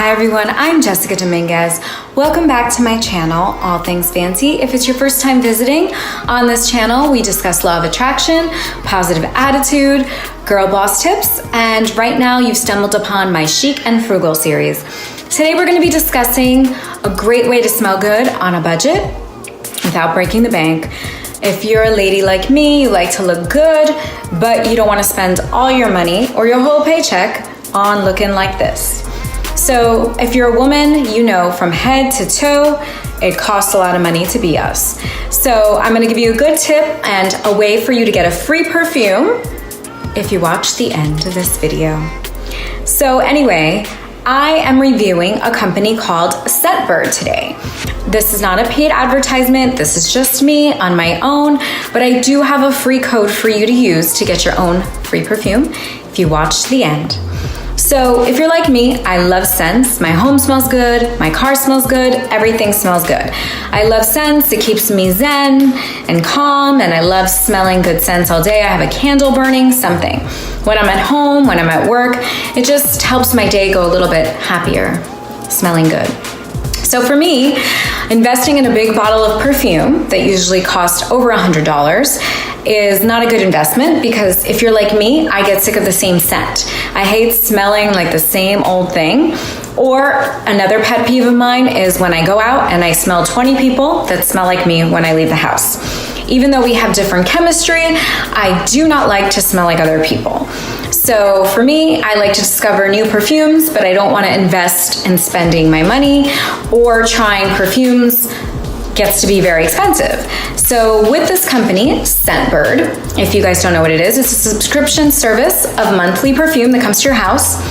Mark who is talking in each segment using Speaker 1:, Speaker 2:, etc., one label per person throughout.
Speaker 1: Hi everyone, I'm Jessica Dominguez. Welcome back to my channel, All Things Fancy. If it's your first time visiting, on this channel we discuss law of attraction, positive attitude, girl boss tips, and right now you've stumbled upon my Chic and Frugal series. Today we're going to be discussing a great way to smell good on a budget without breaking the bank. If you're a lady like me, you like to look good, but you don't want to spend all your money or your whole paycheck on looking like this. So if you're a woman, you know from head to toe, it costs a lot of money to be us. So I'm gonna give you a good tip and a way for you to get a free perfume if you watch the end of this video. So anyway, I am reviewing a company called Scentbird today. This is not a paid advertisement, this is just me on my own, but I do have a free code for you to use to get your own free perfume if you watch to the end. So if you're like me, I love scents. My home smells good, my car smells good, everything smells good. I love scents, it keeps me zen and calm, and I love smelling good scents all day. I have a candle burning, something. When I'm at home, when I'm at work, it just helps my day go a little bit happier, smelling good. So for me, investing in a big bottle of perfume that usually costs over $100 is not a good investment because if you're like me, I get sick of the same scent. I hate smelling like the same old thing. Or another pet peeve of mine is when I go out and I smell 20 people that smell like me when I leave the house. Even though we have different chemistry, I do not like to smell like other people. So for me, I like to discover new perfumes, but I don't want to invest in spending my money or trying perfumes gets to be very expensive. So with this company, Scentbird, if you guys don't know what it is, it's a subscription service of monthly perfume that comes to your house.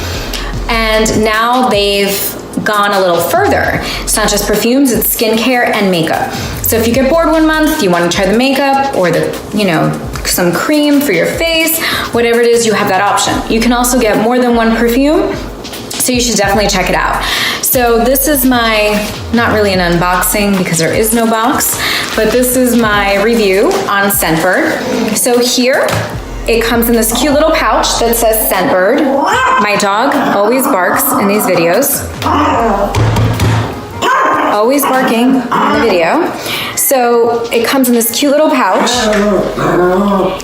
Speaker 1: And now they've gone a little further. It's not just perfumes, it's skincare and makeup. So if you get bored one month, you want to try the makeup or some cream for your face, whatever it is, you have that option. You can also get more than one perfume, so you should definitely check it out. So this is my, not really an unboxing because there is no box, but this is my review on Scentbird. So here, it comes in this cute little pouch that says Scentbird. My dog always barks in these videos. Always barking in the video. So it comes in this cute little pouch.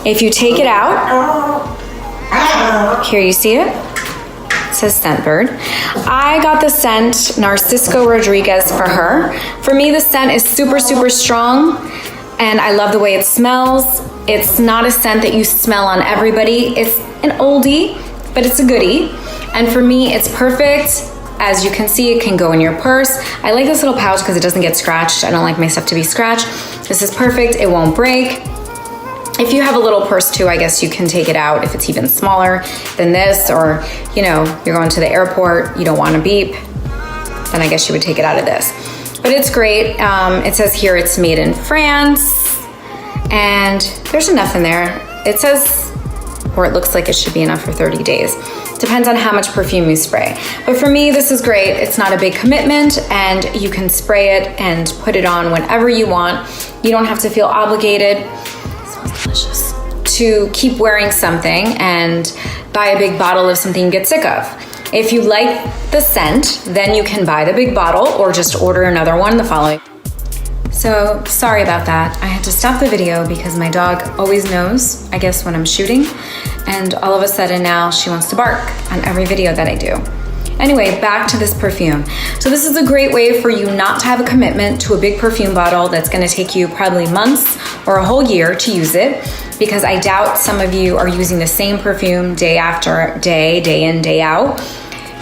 Speaker 1: If you take it out, here you see it. It says Scentbird. I got the scent Narcisco Rodriguez for her. For me, the scent is super, super strong, and I love the way it smells. It's not a scent that you smell on everybody. It's an oldie, but it's a goodie. And for me, it's perfect. As you can see, it can go in your purse. I like this little pouch because it doesn't get scratched. I don't like my stuff to be scratched. This is perfect, it won't break. If you have a little purse too, I guess you can take it out if it's even smaller than this, or you're going to the airport, you don't want to beep, then I guess you would take it out of this. But it's great. It says here it's made in France, and there's enough in there. It says, or it looks like it should be enough for 30 days. Depends on how much perfume you spray. But for me, this is great. It's not a big commitment, and you can spray it and put it on whenever you want. You don't have to feel obligated. It smells delicious. To keep wearing something and buy a big bottle of something you get sick of. If you like the scent, then you can buy the big bottle or just order another one the following. So sorry about that. I had to stop the video because my dog always knows, I guess, when I'm shooting, and all of a sudden now she wants to bark on every video that I do. Anyway, back to this perfume. So this is a great way for you not to have a commitment to a big perfume bottle that's gonna take you probably months or a whole year to use it, because I doubt some of you are using the same perfume day after day, day in, day out.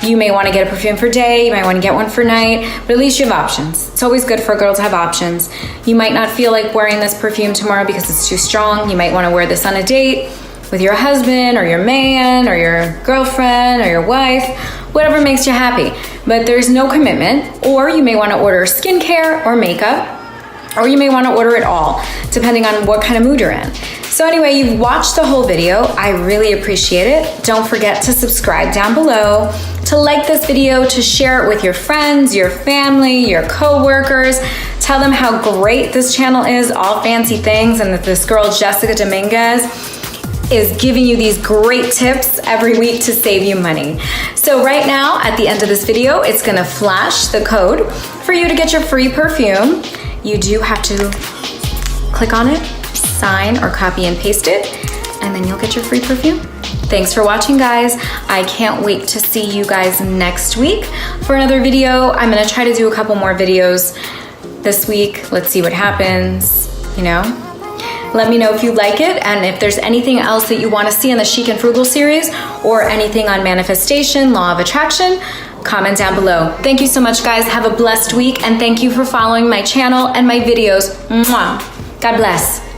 Speaker 1: You may want to get a perfume for day, you might want to get one for night, but at least you have options. It's always good for a girl to have options. You might not feel like wearing this perfume tomorrow because it's too strong. You might want to wear this on a date with your husband or your man or your girlfriend or your wife, whatever makes you happy. But there's no commitment. Or you may want to order skincare or makeup, or you may want to order it all, depending on what kind of mood you're in. So anyway, you've watched the whole video. I really appreciate it. Don't forget to subscribe down below, to like this video, to share it with your friends, your family, your co-workers. Tell them how great this channel is, All Fancy Things, and that this girl, Jessica Dominguez, is giving you these great tips every week to save you money. So right now, at the end of this video, it's gonna flash the code for you to get your free perfume. You do have to click on it, sign or copy and paste it, and then you'll get your free perfume. Thanks for watching, guys. I can't wait to see you guys next week for another video. I'm gonna try to do a couple more videos this week. Let's see what happens, you know? Let me know if you like it and if there's anything else that you wanna see in the Chic and Frugal series or anything on manifestation, law of attraction, comment down below. Thank you so much, guys. Have a blessed week, and thank you for following my channel and my videos. Mwah. God bless.